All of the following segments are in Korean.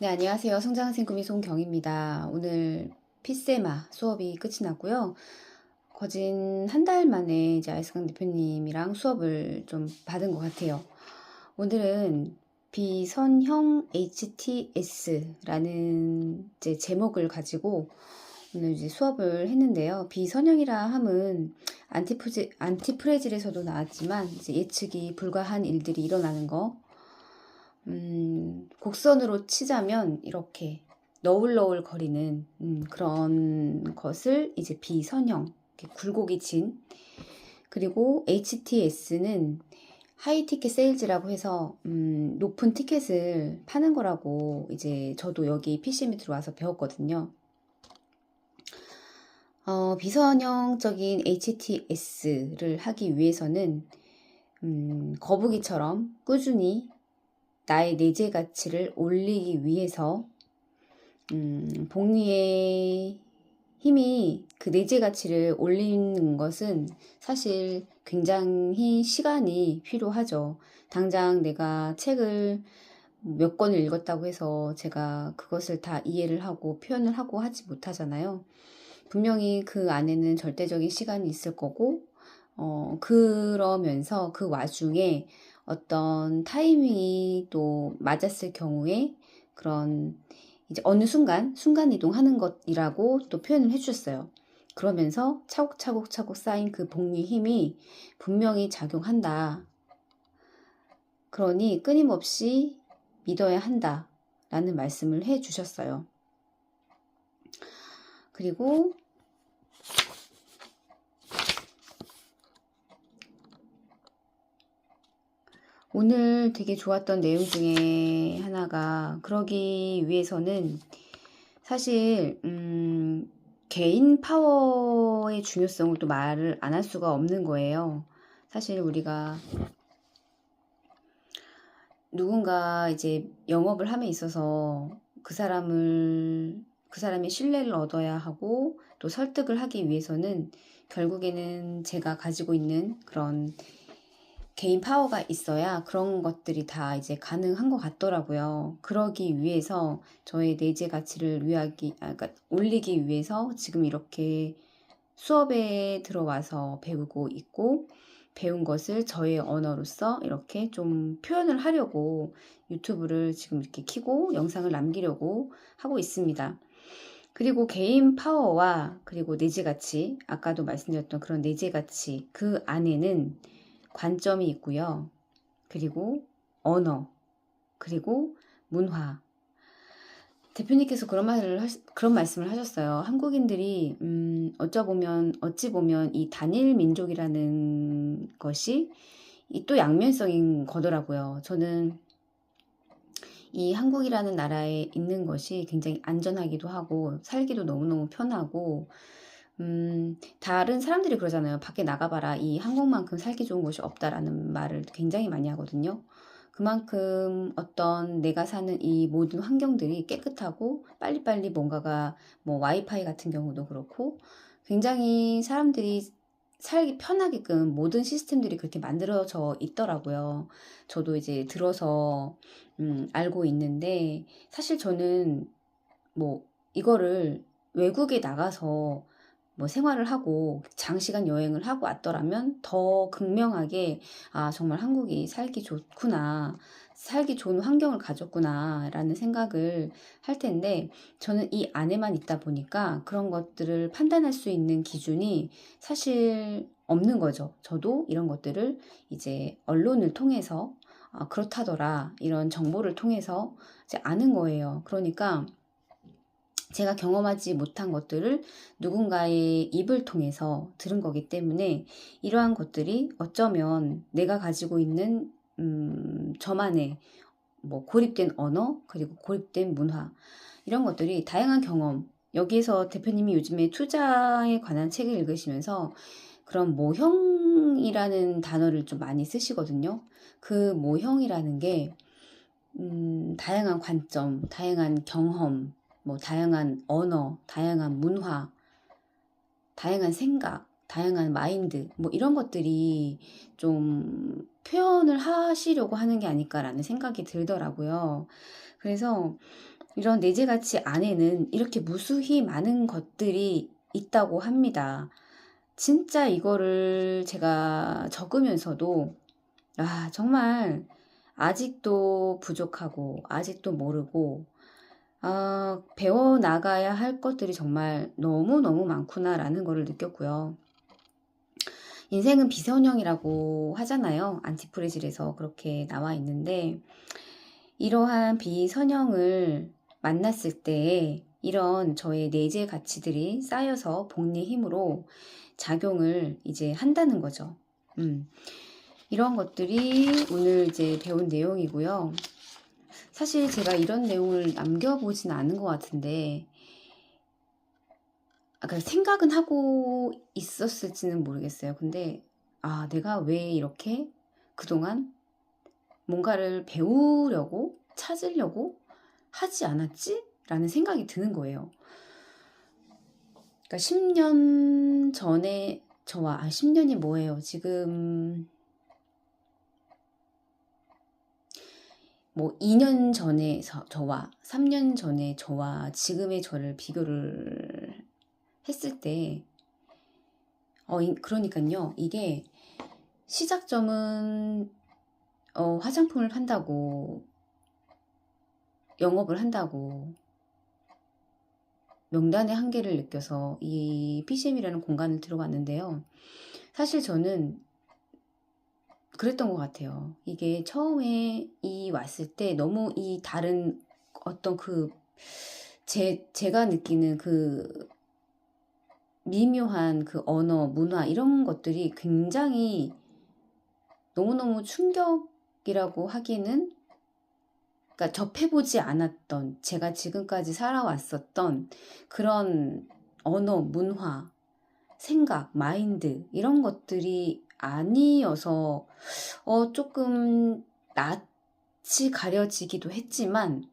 네, 안녕하세요. 성장생 구미 송경입니다. 오늘 피세마 수업이 끝이 났고요. 거진 한 달 만에 이제 아이스강 대표님이랑 수업을 좀 받은 것 같아요. 오늘은 비선형 HTS라는 이제 제목을 가지고 오늘 이제 수업을 했는데요. 비선형이라 함은 안티프레질에서도 나왔지만 이제 예측이 불가한 일들이 일어나는 거, 곡선으로 치자면 이렇게 너울너울 거리는 그런 것을 이제 비선형, 이렇게 굴곡이 진. 그리고 HTS는 하이 티켓 세일즈라고 해서 높은 티켓을 파는 거라고 이제 저도 여기 PCM에 들어와서 배웠거든요. 비선형적인 HTS를 하기 위해서는 거북이처럼 꾸준히 나의 내재 가치를 올리기 위해서 복리의 힘이 그 내재 가치를 올리는 것은 사실 굉장히 시간이 필요하죠. 당장 내가 책을 몇 권을 읽었다고 해서 제가 그것을 다 이해를 하고 표현을 하고 하지 못하잖아요. 분명히 그 안에는 절대적인 시간이 있을 거고, 그러면서 그 와중에 어떤 타이밍이 또 맞았을 경우에 그런 이제 어느 순간 이동하는 것이라고 또 표현을 해주셨어요. 그러면서 차곡차곡 쌓인 그 복리 힘이 분명히 작용한다. 그러니 끊임없이 믿어야 한다. 라는 말씀을 해 주셨어요. 그리고 오늘 되게 좋았던 내용 중에 하나가 그러기 위해서는 사실 개인 파워의 중요성을 또 말을 안 할 수가 없는 거예요. 사실 우리가 누군가 이제 영업을 함에 있어서 그 사람의 신뢰를 얻어야 하고 또 설득을 하기 위해서는 결국에는 제가 가지고 있는 그런 개인 파워가 있어야 그런 것들이 다 이제 가능한 것 같더라고요. 그러기 위해서 저의 내재 가치를 그러니까 올리기 위해서 지금 이렇게 수업에 들어와서 배우고 있고, 배운 것을 저의 언어로서 이렇게 좀 표현을 하려고 유튜브를 지금 이렇게 켜고 영상을 남기려고 하고 있습니다. 그리고 개인 파워와 그리고 내재 가치, 아까도 말씀드렸던 그런 내재 가치, 그 안에는 관점이 있고요. 그리고 언어, 그리고 문화. 대표님께서 그런 말씀을 하셨어요. 한국인들이 어찌 보면 이 단일 민족이라는 것이 이 또 양면성인 거더라고요. 저는 이 한국이라는 나라에 있는 것이 굉장히 안전하기도 하고 살기도 너무너무 편하고, 다른 사람들이 그러잖아요. 밖에 나가봐라. 이 한국만큼 살기 좋은 곳이 없다라는 말을 굉장히 많이 하거든요. 그만큼 어떤 내가 사는 이 모든 환경들이 깨끗하고 빨리빨리 뭔가가 뭐 와이파이 같은 경우도 그렇고 굉장히 사람들이 살기 편하게끔 모든 시스템들이 그렇게 만들어져 있더라고요. 저도 이제 들어서 알고 있는데, 사실 저는 뭐 이거를 외국에 나가서 뭐 생활을 하고 장시간 여행을 하고 왔더라면 더 극명하게 아, 정말 한국이 살기 좋구나, 살기 좋은 환경을 가졌구나 라는 생각을 할 텐데, 저는 이 안에만 있다 보니까 그런 것들을 판단할 수 있는 기준이 사실 없는 거죠. 저도 이런 것들을 이제 언론을 통해서 아, 그렇다더라 이런 정보를 통해서 이제 아는 거예요. 그러니까 제가 경험하지 못한 것들을 누군가의 입을 통해서 들은 거기 때문에 이러한 것들이 어쩌면 내가 가지고 있는 저만의 뭐 고립된 언어, 그리고 고립된 문화, 이런 것들이 다양한 경험. 여기에서 대표님이 요즘에 투자에 관한 책을 읽으시면서 그런 모형이라는 단어를 좀 많이 쓰시거든요. 그 모형이라는 게 다양한 관점, 다양한 경험, 뭐 다양한 언어, 다양한 문화, 다양한 생각, 다양한 마인드, 뭐 이런 것들이 좀 표현을 하시려고 하는 게 아닐까라는 생각이 들더라고요. 그래서 이런 내재가치 안에는 이렇게 무수히 많은 것들이 있다고 합니다. 진짜 이거를 제가 적으면서도 정말 아직도 부족하고 아직도 모르고 배워나가야 할 것들이 정말 너무너무 많구나라는 거를 느꼈고요. 인생은 비선형이라고 하잖아요. 안티프레질에서 그렇게 나와 있는데, 이러한 비선형을 만났을 때 이런 저의 내재 가치들이 쌓여서 복리의 힘으로 작용을 이제 한다는 거죠. 이런 것들이 오늘 이제 배운 내용이고요. 사실 제가 이런 내용을 남겨보진 않은 것 같은데, 생각은 하고 있었을지는 모르겠어요. 근데 내가 왜 이렇게 그동안 뭔가를 배우려고 찾으려고 하지 않았지? 라는 생각이 드는 거예요. 그러니까 10년 전에 저와 10년이 뭐예요? 지금 뭐 2년 전에 저와 3년 전에 저와 지금의 저를 비교를 했을 때 그러니까요. 이게 시작점은 화장품을 판다고, 영업을 한다고 명단의 한계를 느껴서 이 PCM이라는 공간을 들어갔는데요. 사실 저는 그랬던 것 같아요. 이게 처음에 왔을 때 너무 이 다른 어떤 제가 느끼는 그 미묘한 그 언어, 문화 이런 것들이 굉장히 너무너무 충격이라고 하기는, 그러니까 접해보지 않았던, 제가 지금까지 살아왔었던 그런 언어, 문화, 생각, 마인드 이런 것들이 아니어서 조금 낯이 가려지기도 했지만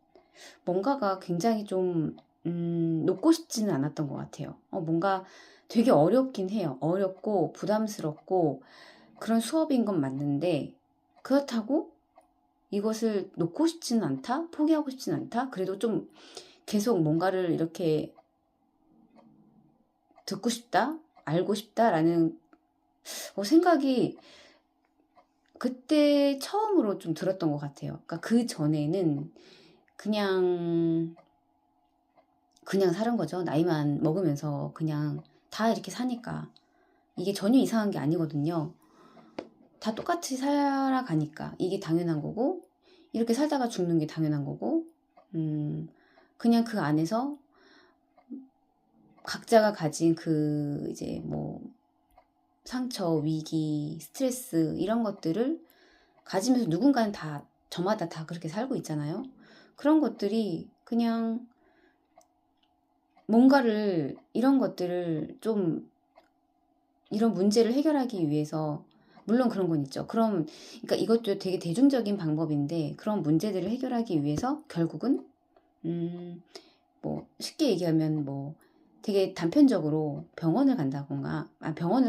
뭔가가 굉장히 좀 놓고 싶지는 않았던 것 같아요. 뭔가 되게 어렵긴 해요. 어렵고 부담스럽고 그런 수업인 건 맞는데, 그렇다고 이것을 놓고 싶지는 않다? 포기하고 싶지는 않다? 그래도 좀 계속 뭔가를 이렇게 듣고 싶다? 알고 싶다라는 생각이 그때 처음으로 좀 들었던 것 같아요. 그러니까 그 전에는 그냥 사는 거죠. 나이만 먹으면서 그냥 다 이렇게 사니까. 이게 전혀 이상한 게 아니거든요. 다 똑같이 살아가니까 이게 당연한 거고, 이렇게 살다가 죽는 게 당연한 거고, 그냥 그 안에서 각자가 가진 그 이제 뭐 상처, 위기, 스트레스 이런 것들을 가지면서 누군가는 저마다 다 그렇게 살고 있잖아요. 그런 것들이 그냥 뭔가를, 이런 것들을 좀, 이런 문제를 해결하기 위해서, 물론 그런 건 있죠. 그러니까 이것도 되게 대중적인 방법인데, 그런 문제들을 해결하기 위해서 결국은 뭐 쉽게 얘기하면 뭐 되게 단편적으로 병원을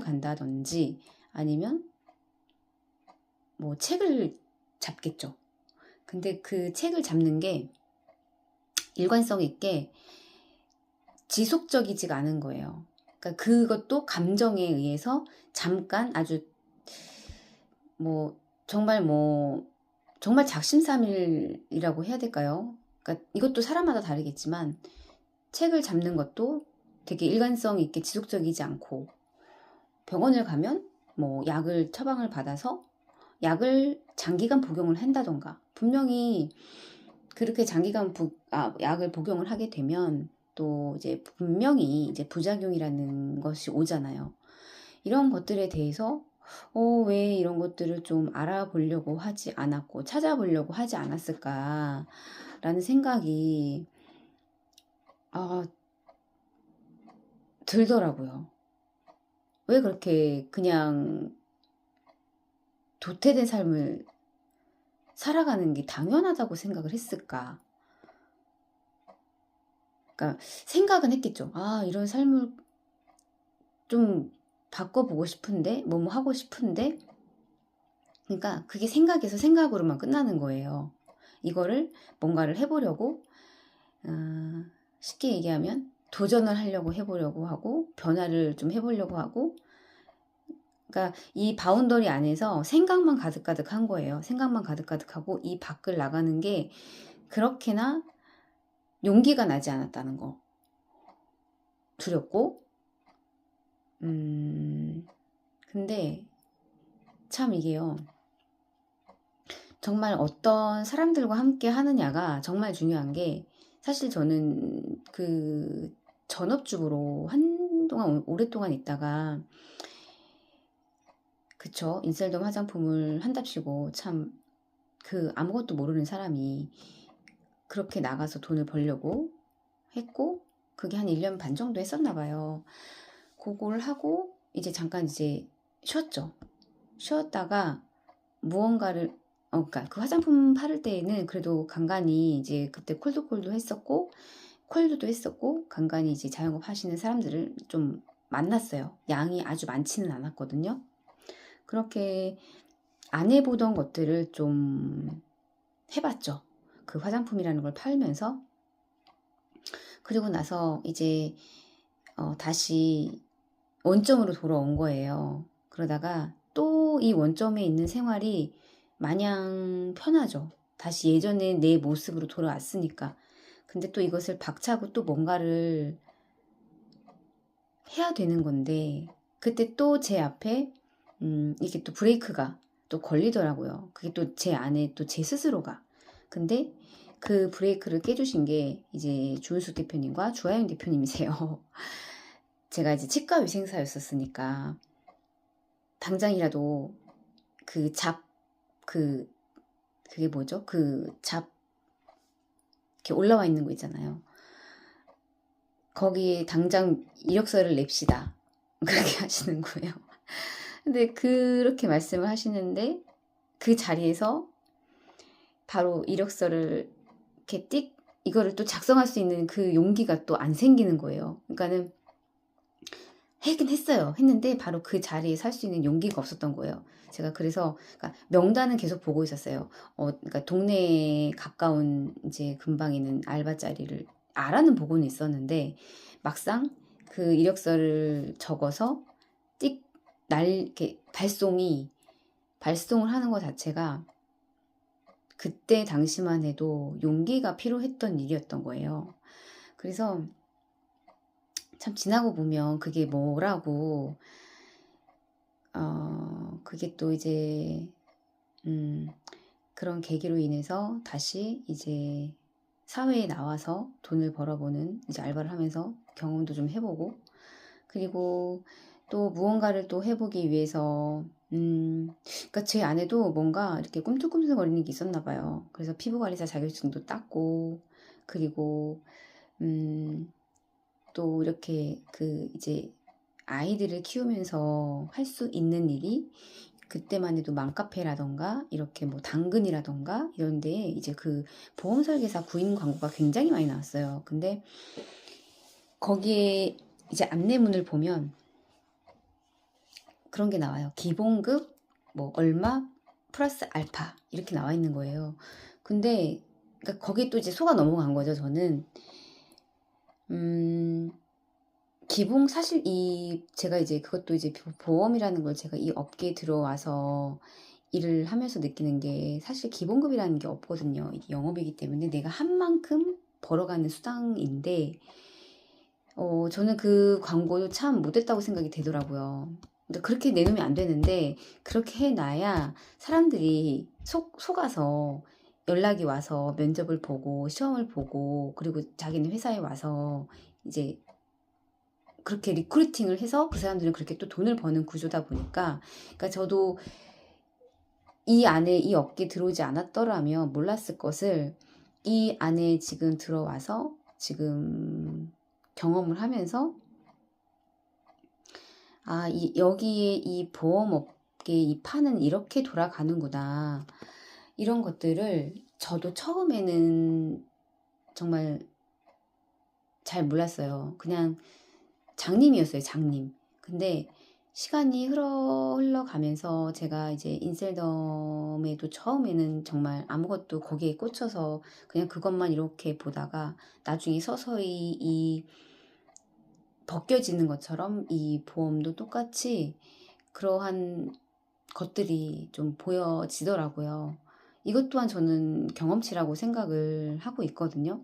간다든지 아니면 뭐 책을 잡겠죠. 근데 그 책을 잡는 게 일관성 있게 지속적이지가 않은 거예요. 그러니까 그것도 감정에 의해서 잠깐 아주 정말 작심삼일이라고 해야 될까요? 그러니까 이것도 사람마다 다르겠지만 책을 잡는 것도 되게 일관성 있게 지속적이지 않고, 병원을 가면 뭐 약을 처방을 받아서 약을 장기간 복용을 한다던가, 분명히 그렇게 장기간 약을 복용을 하게 되면 또 이제 분명히 이제 부작용이라는 것이 오잖아요. 이런 것들에 대해서 왜 이런 것들을 좀 알아보려고 하지 않았고 찾아보려고 하지 않았을까라는 생각이 들더라고요. 왜 그렇게 그냥 도태된 삶을 살아가는 게 당연하다고 생각을 했을까? 그러니까 생각은 했겠죠. 이런 삶을 좀 바꿔보고 싶은데, 뭐뭐 하고 싶은데, 그러니까 그게 생각에서 생각으로만 끝나는 거예요. 이거를 뭔가를 해보려고, 어, 쉽게 얘기하면 도전을 하려고 해보려고 하고, 변화를 좀 해보려고 하고, 그러니까 이 바운더리 안에서 생각만 가득가득한 거예요. 생각만 가득가득하고 이 밖을 나가는 게 그렇게나 용기가 나지 않았다는 거. 두렵고, 근데 참 이게요. 정말 어떤 사람들과 함께 하느냐가 정말 중요한 게, 사실 저는 그 전업주부로 한동안 오랫동안 있다가, 그쵸, 인셀덤 화장품을 한답시고 참 그 아무것도 모르는 사람이 그렇게 나가서 돈을 벌려고 했고, 그게 한 1년 반 정도 했었나 봐요. 그걸 하고 이제 잠깐 이제 쉬었죠. 쉬었다가 무언가를, 그러니까 그 화장품 팔을 때에는 그래도 간간히 이제 그때 콜드콜도 했었고, 콜드도 했었고, 간간히 이제 자영업 하시는 사람들을 좀 만났어요. 양이 아주 많지는 않았거든요. 그렇게 안 해보던 것들을 좀 해봤죠. 그 화장품이라는 걸 팔면서. 그리고 나서 이제 다시 원점으로 돌아온 거예요. 그러다가 또 이 원점에 있는 생활이 마냥 편하죠. 다시 예전에 내 모습으로 돌아왔으니까. 근데 또 이것을 박차고 또 뭔가를 해야 되는 건데, 그때 또 제 앞에 이게 또 브레이크가 또 걸리더라고요. 그게 또 제 안에 또 제 스스로가. 근데 그 브레이크를 깨주신 게 이제 주은숙 대표님과 주하영 대표님이세요. 제가 이제 치과위생사였었으니까 당장이라도 그 그게 뭐죠? 이렇게 올라와 있는 거 있잖아요. 거기에 당장 이력서를 냅시다. 그렇게 하시는 거예요. 근데 그렇게 말씀을 하시는데 그 자리에서 바로 이력서를 이렇게 이거를 또 작성할 수 있는 그 용기가 또 안 생기는 거예요. 그러니까는 하긴 했어요. 했는데 바로 그 자리에 살 수 있는 용기가 없었던 거예요. 제가 그래서 그러니까 명단은 계속 보고 있었어요. 그러니까 동네에 가까운 이제 근방에 있는 알바 자리를 알아는 보고는 있었는데, 막상 그 이력서를 적어서 이렇게 발송을 하는 것 자체가 그때 당시만 해도 용기가 필요했던 일이었던 거예요. 그래서 참 지나고 보면 그게 뭐라고, 그게 또 이제, 그런 계기로 인해서 다시 이제 사회에 나와서 돈을 벌어보는 이제 알바를 하면서 경험도 좀 해보고, 그리고 또 무언가를 또 해보기 위해서, 그러니까 제 안에도 뭔가 이렇게 꿈틀꿈틀거리는 게 있었나 봐요. 그래서 피부관리사 자격증도 땄고, 그리고, 또 이렇게 그 이제 아이들을 키우면서 할 수 있는 일이, 그때만 해도 맘카페라던가 이렇게 뭐 당근이라던가 이런 데에 이제 그 보험 설계사 구인 광고가 굉장히 많이 나왔어요. 근데 거기에 이제 안내문을 보면 그런 게 나와요. 기본급 뭐 얼마 플러스 알파 이렇게 나와 있는 거예요. 근데 그러니까 거기에 또 이제 속아 넘어간 거죠. 저는 사실 제가 이제 그것도 이제 보험이라는 걸 제가 이 업계에 들어와서 일을 하면서 느끼는 게, 사실 기본급이라는 게 없거든요. 이게 영업이기 때문에 내가 한 만큼 벌어가는 수당인데, 저는 그 광고도 참 못했다고 생각이 되더라고요. 근데 그렇게 내놓으면 안 되는데, 그렇게 해놔야 사람들이 속아서 연락이 와서 면접을 보고 시험을 보고, 그리고 자기는 회사에 와서 이제 그렇게 리크루팅을 해서 그 사람들은 그렇게 또 돈을 버는 구조다 보니까, 그러니까 저도 이 안에 이 업계에 들어오지 않았더라면 몰랐을 것을 이 안에 지금 들어와서 지금 경험을 하면서, 여기에 이 보험업계 이 판은 이렇게 돌아가는구나. 이런 것들을 저도 처음에는 정말 잘 몰랐어요. 그냥 장님이었어요, 장님. 근데 시간이 흘러가면서 제가 이제 인셀덤에도 처음에는 정말 아무것도 거기에 꽂혀서 그냥 그것만 이렇게 보다가 나중에 서서히 이 벗겨지는 것처럼 이 보험도 똑같이 그러한 것들이 좀 보여지더라고요. 이것 또한 저는 경험치라고 생각을 하고 있거든요.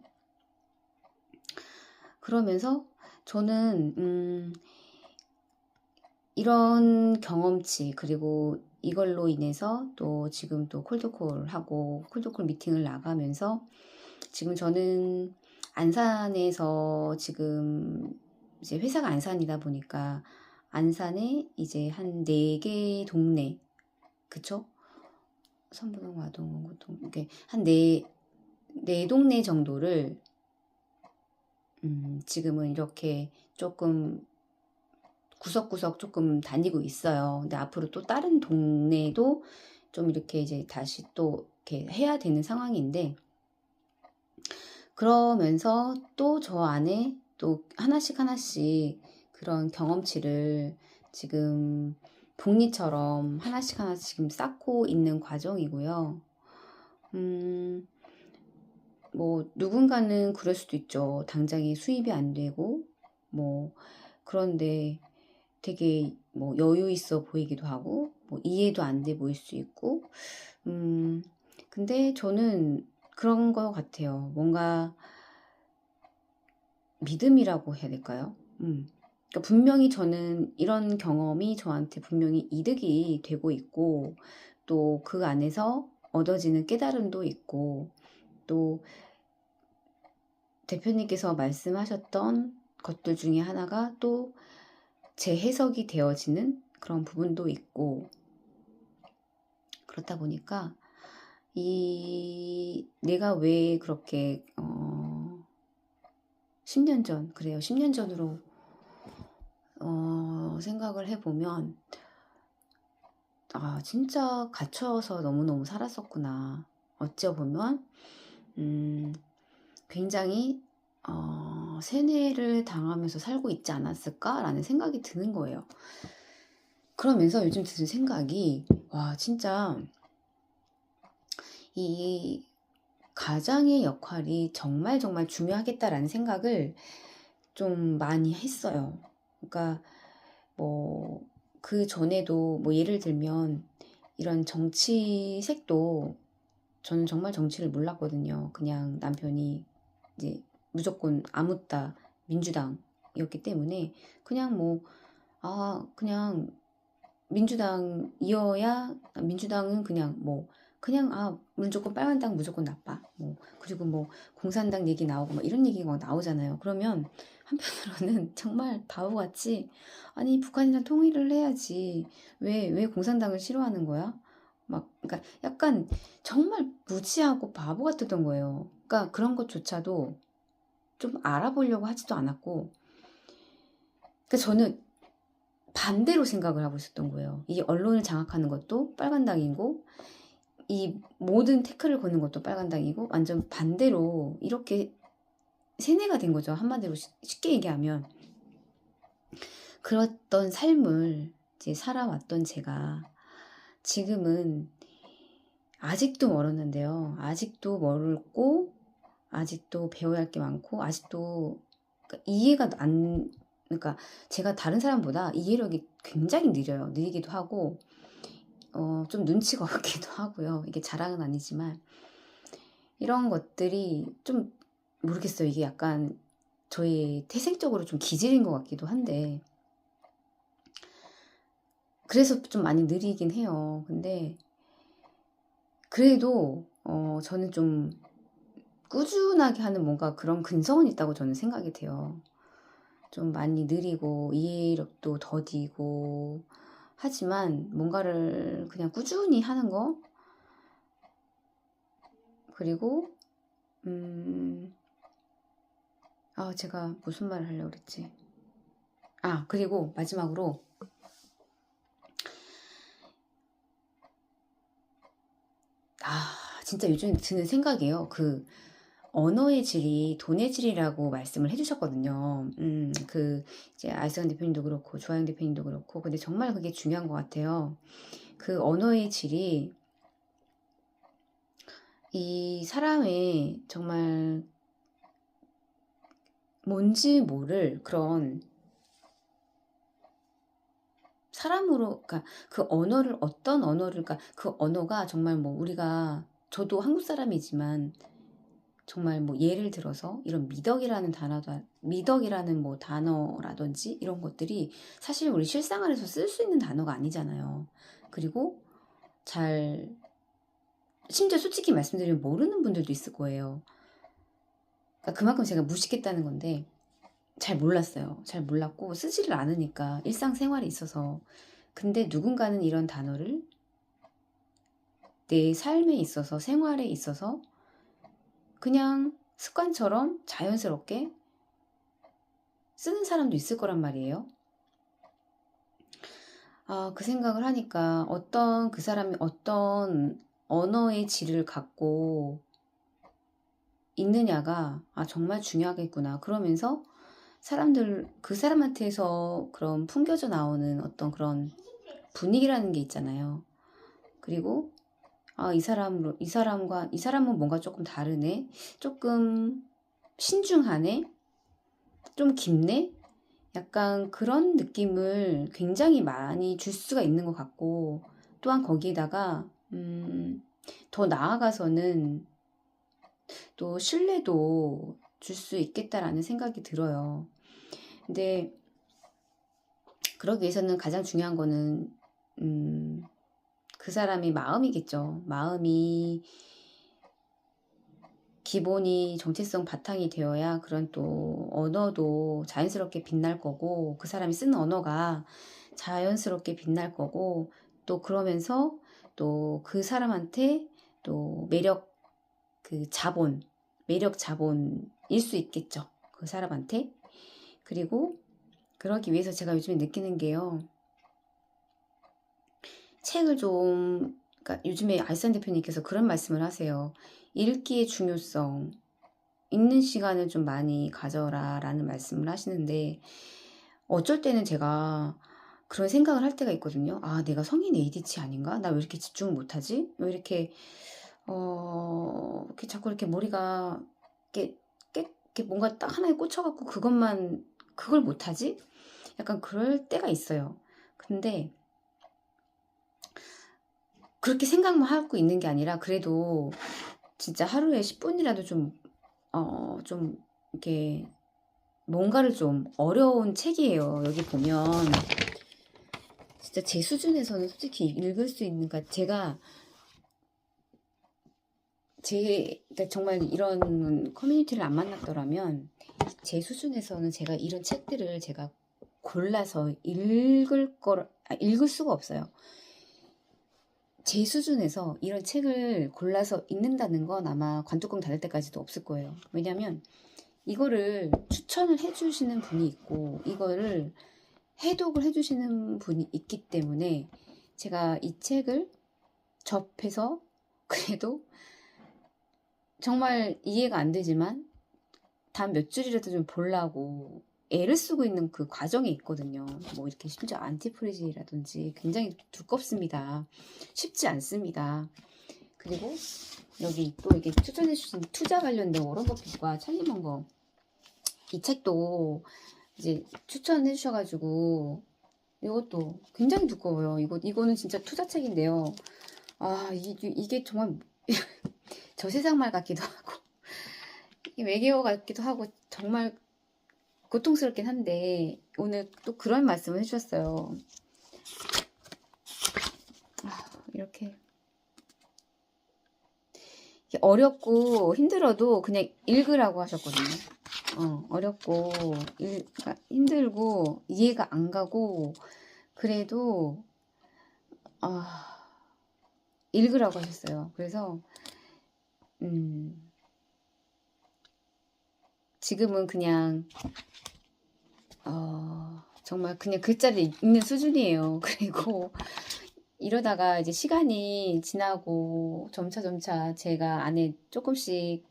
그러면서 저는 이런 경험치, 그리고 이걸로 인해서 또 지금 또 콜드콜하고 콜드콜 미팅을 나가면서 지금 저는 안산에서 지금 이제 회사가 안산이다 보니까 안산에 이제 한 4개 동네, 그쵸? 선부동, 와동, 고동, 이렇게 한 네 동네 정도를 지금은 이렇게 조금 구석구석 조금 다니고 있어요. 근데 앞으로 또 다른 동네도 좀 이렇게 이제 다시 또 이렇게 해야 되는 상황인데, 그러면서 또 저 안에 또 하나씩 하나씩 그런 경험치를 지금 복리처럼 하나씩 하나씩 지금 쌓고 있는 과정이고요. 뭐 누군가는 그럴 수도 있죠. 당장에 수입이 안 되고 뭐 그런데 되게 뭐 여유 있어 보이기도 하고 뭐 이해도 안 돼 보일 수 있고 근데 저는 그런 거 같아요. 뭔가 믿음이라고 해야 될까요? 그러니까 분명히 저는 이런 경험이 저한테 분명히 이득이 되고 있고 또 그 안에서 얻어지는 깨달음도 있고 또 대표님께서 말씀하셨던 것들 중에 하나가 또 재해석이 되어지는 그런 부분도 있고, 그렇다 보니까 이 내가 왜 그렇게 10년 전, 그래요, 10년 전으로 생각을 해보면 아 진짜 갇혀서 너무너무 살았었구나. 어쩌보면 굉장히 세뇌를 당하면서 살고 있지 않았을까라는 생각이 드는 거예요. 그러면서 요즘 드는 생각이, 와 진짜 이 가장의 역할이 정말 정말 중요하겠다라는 생각을 좀 많이 했어요. 그러니까 뭐 그 전에도 뭐 예를 들면 이런 정치색도 저는 정말 정치를 몰랐거든요. 그냥 남편이 이제 무조건 아무따 민주당이었기 때문에 그냥 뭐 그냥 민주당이어야, 민주당은 그냥 뭐 그냥 무조건 빨간 당 무조건 나빠 뭐, 그리고 뭐 공산당 얘기 나오고 막 이런 얘기가 막 나오잖아요. 그러면 한편으로는 정말 바보같이, 아니 북한이랑 통일을 해야지 왜 공산당을 싫어하는 거야? 막 그러니까 약간 정말 무지하고 바보 같았던 거예요. 그러니까 그런 것조차도 좀 알아보려고 하지도 않았고, 그러니까 저는 반대로 생각을 하고 있었던 거예요. 이 언론을 장악하는 것도 빨간당이고 이 모든 태클을 거는 것도 빨간당이고, 완전 반대로 이렇게 세뇌가 된 거죠. 한마디로 쉽게 얘기하면. 그랬던 삶을 이제 살아왔던 제가 지금은 아직도 멀었는데요. 아직도 멀고 아직도 배워야 할 게 많고 아직도 이해가 안, 그러니까 제가 다른 사람보다 이해력이 굉장히 느려요. 느리기도 하고 좀 눈치가 없기도 하고요. 이게 자랑은 아니지만 이런 것들이 좀 모르겠어요. 이게 약간 저의 태생적으로 좀 기질인 것 같기도 한데, 그래서 좀 많이 느리긴 해요. 근데 그래도 저는 좀 꾸준하게 하는 뭔가 그런 근성은 있다고 저는 생각이 돼요. 좀 많이 느리고 이해력도 더디고 하지만 뭔가를 그냥 꾸준히 하는 거, 그리고 제가 무슨 말을 하려고 그랬지? 그리고 마지막으로 진짜 요즘 드는 생각이에요. 언어의 질이 돈의 질이라고 말씀을 해주셨거든요. 이제 알선 대표님도 그렇고, 조아영 대표님도 그렇고, 근데 정말 그게 중요한 것 같아요. 그 언어의 질이 이 사람의 정말 뭔지 모를 그런 사람으로, 그러니까 그 언어를, 어떤 언어를, 그러니까 그 언어가 정말 뭐 우리가, 저도 한국 사람이지만 정말 뭐 예를 들어서 이런 미덕이라는 단어도, 미덕이라는 뭐 단어라든지 이런 것들이 사실 우리 실생활에서 쓸 수 있는 단어가 아니잖아요. 그리고 잘, 심지어 솔직히 말씀드리면 모르는 분들도 있을 거예요. 그러니까 그만큼 제가 무식했다는 건데, 잘 몰랐어요. 잘 몰랐고 쓰지를 않으니까 일상생활에 있어서. 근데 누군가는 이런 단어를 내 삶에 있어서, 생활에 있어서 그냥 습관처럼 자연스럽게 쓰는 사람도 있을 거란 말이에요. 그 생각을 하니까 어떤 그 사람이 어떤 언어의 질을 갖고 있느냐가 정말 중요하겠구나. 그러면서 사람들, 그 사람한테서 그런 풍겨져 나오는 어떤 그런 분위기라는 게 있잖아요. 그리고 이 사람은 뭔가 조금 다르네. 조금 신중하네. 좀 깊네. 약간 그런 느낌을 굉장히 많이 줄 수가 있는 것 같고, 또한 거기에다가 더 나아가서는 또 신뢰도 줄 수 있겠다라는 생각이 들어요. 근데 그러기 위해서는 가장 중요한 거는 그 사람의 마음이겠죠. 마음이 기본이 정체성 바탕이 되어야 그런 또 언어도 자연스럽게 빛날 거고, 그 사람이 쓰는 언어가 자연스럽게 빛날 거고, 또 그러면서 또 그 사람한테 또 매력 자본일 수 있겠죠. 그 사람한테. 그리고 그러기 위해서 제가 요즘에 느끼는 게요. 책을 좀, 그러니까 요즘에 알선 대표님께서 그런 말씀을 하세요. 읽기의 중요성, 읽는 시간을 좀 많이 가져라 라는 말씀을 하시는데, 어쩔 때는 제가 그런 생각을 할 때가 있거든요. 내가 성인 ADHD 아닌가? 나 왜 이렇게 집중을 못하지? 왜 이렇게 자꾸 이렇게 머리가 이렇게 뭔가 딱 하나에 꽂혀갖고 그걸 못하지? 약간 그럴 때가 있어요. 근데 그렇게 생각만 하고 있는 게 아니라, 그래도 진짜 하루에 10분이라도 좀 이렇게 뭔가를 좀 어려운 책이에요. 여기 보면 진짜 제 수준에서는 솔직히 읽을 수 있는, 그러니까 그러니까 정말 이런 커뮤니티를 안 만났더라면 제 수준에서는 제가 이런 책들을 제가 골라서 읽을 수가 없어요. 제 수준에서 이런 책을 골라서 읽는다는 건 아마 관뚜껑 닫을 때까지도 없을 거예요. 왜냐면 이거를 추천을 해주시는 분이 있고, 이거를 해독을 해주시는 분이 있기 때문에 제가 이 책을 접해서 그래도 정말 이해가 안 되지만 단 몇 줄이라도 좀 보려고 애를 쓰고 있는 그 과정이 있거든요. 뭐 이렇게 심지어 안티프리즈라든지 굉장히 두껍습니다. 쉽지 않습니다. 그리고 여기 또 이게 추천해 주신 투자 관련된 워런 버핏과 찰리 먼거, 이 책도 이제 추천해 주셔가지고 이것도 굉장히 두꺼워요. 이거는 진짜 투자책인데요. 이게 정말 저 세상 말 같기도 하고 외계어 같기도 하고 정말 고통스럽긴 한데, 오늘 또 그런 말씀을 해주셨어요. 이렇게 어렵고 힘들어도 그냥 읽으라고 하셨거든요. 어렵고 그러니까 힘들고 이해가 안 가고 그래도 읽으라고 하셨어요. 그래서 지금은 그냥 정말 그냥 글자를 읽는 수준이에요. 그리고 이러다가 이제 시간이 지나고 점차 제가 안에 조금씩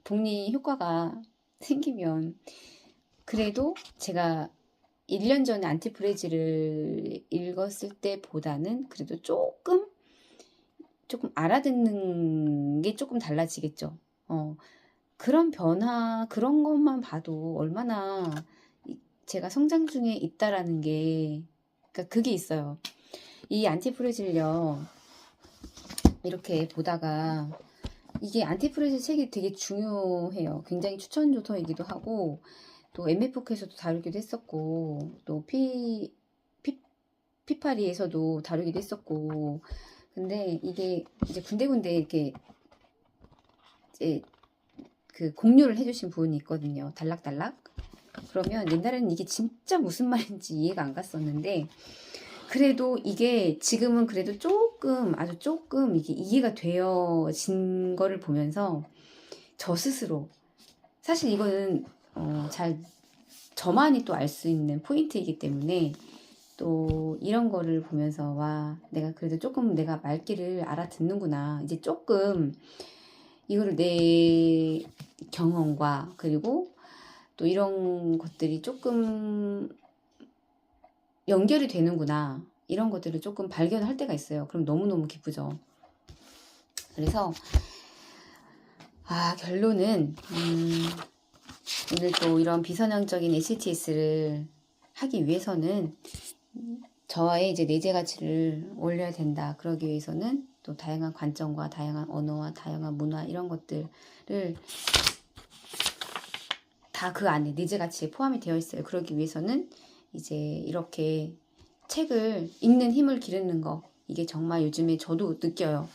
복리 효과가 생기면 그래도 제가 1년 전에 안티프레즈를 읽었을 때보다는 그래도 조금 알아듣는 게 조금 달라지겠죠. 그런 변화, 그런 것만 봐도 얼마나 제가 성장 중에 있다라는 게, 그러니까 그게 있어요. 이 안티프레즈를요, 이렇게 보다가, 이게 안티프레즈 책이 되게 중요해요. 굉장히 추천 조서이기도 하고, 또 MF에서도 다루기도 했었고, 또 피파리에서도 다루기도 했었고, 근데 이게 이제 군데군데 이렇게 이제 그 공유를 해주신 부분이 있거든요. 달락달락. 그러면 옛날에는 이게 진짜 무슨 말인지 이해가 안 갔었는데, 그래도 이게 지금은 그래도 조금, 아주 조금 이게 이해가 되어진 거를 보면서 저 스스로, 사실 이거는 잘 저만이 또 알 수 있는 포인트이기 때문에 또 이런 거를 보면서 와, 내가 그래도 조금 내가 말귀를 알아듣는구나. 이제 조금 이거를 내 경험과 그리고 또 이런 것들이 조금 연결이 되는구나. 이런 것들을 조금 발견할 때가 있어요. 그럼 너무너무 기쁘죠. 그래서 결론은 오늘 또 이런 비선형적인 HTS를 하기 위해서는 저의 이제 내재 가치를 올려야 된다. 그러기 위해서는 또 다양한 관점과 다양한 언어와 다양한 문화 이런 것들을 다 그 안에 내재 가치에 포함이 되어 있어요. 그러기 위해서는 이제 이렇게 책을 읽는 힘을 기르는 거, 이게 정말 요즘에 저도 느껴요.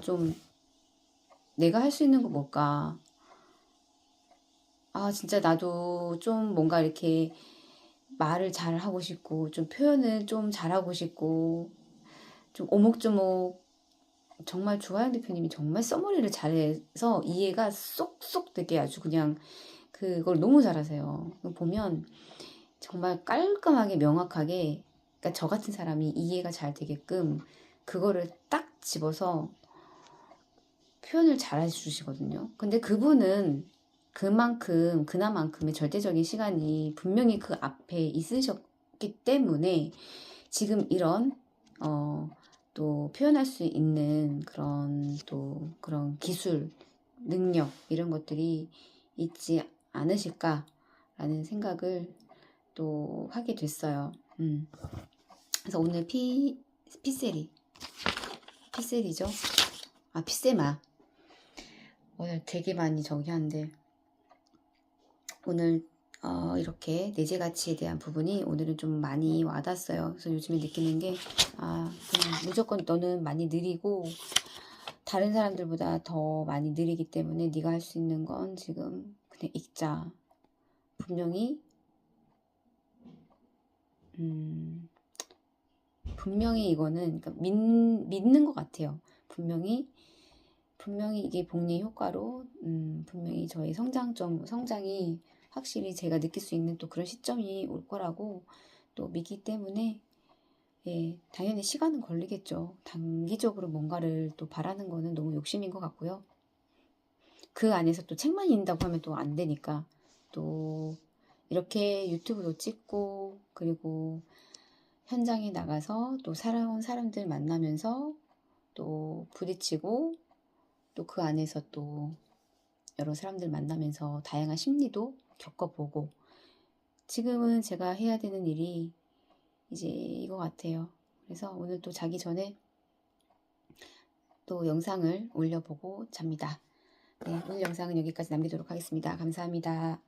좀 내가 할 수 있는 거 뭘까? 진짜 나도 좀 뭔가 이렇게 말을 잘 하고 싶고 좀 표현을 좀 잘하고 싶고 좀 오목조목. 정말 주하영 대표님이 정말 써머리를 잘해서 이해가 쏙쏙 되게 아주 그냥 그걸 너무 잘하세요. 보면 정말 깔끔하게 명확하게, 그러니까 저 같은 사람이 이해가 잘 되게끔 그거를 딱 집어서 표현을 잘 해주시거든요. 근데 그분은 그나만큼의 절대적인 시간이 분명히 그 앞에 있으셨기 때문에 지금 이런 또 표현할 수 있는 그런 기술, 능력 이런 것들이 있지 않으실까라는 생각을 또 하게 됐어요. 그래서 오늘 피셀이죠. 피세마. 오늘 되게 많이 저기 하는데 오늘 이렇게 내재 가치에 대한 부분이 오늘은 좀 많이 와닿았어요. 그래서 요즘에 느끼는 게 그냥 무조건 너는 많이 느리고 다른 사람들보다 더 많이 느리기 때문에 네가 할 수 있는 건 지금 그냥 읽자. 분명히 이거는 그러니까 믿는 것 같아요. 분명히 이게 복리 효과로 분명히 저희 성장이 확실히 제가 느낄 수 있는 또 그런 시점이 올 거라고 또 믿기 때문에 당연히 시간은 걸리겠죠. 단기적으로 뭔가를 또 바라는 거는 너무 욕심인 것 같고요. 그 안에서 또 책만 읽는다고 하면 또 안 되니까 또 이렇게 유튜브도 찍고 그리고 현장에 나가서 또 살아온 사람들 만나면서 또 부딪히고 또 그 안에서 또 여러 사람들 만나면서 다양한 심리도 겪어보고 지금은 제가 해야 되는 일이 이제 이거 같아요. 그래서 오늘 또 자기 전에 또 영상을 올려보고 잡니다. 네, 오늘 영상은 여기까지 남기도록 하겠습니다. 감사합니다.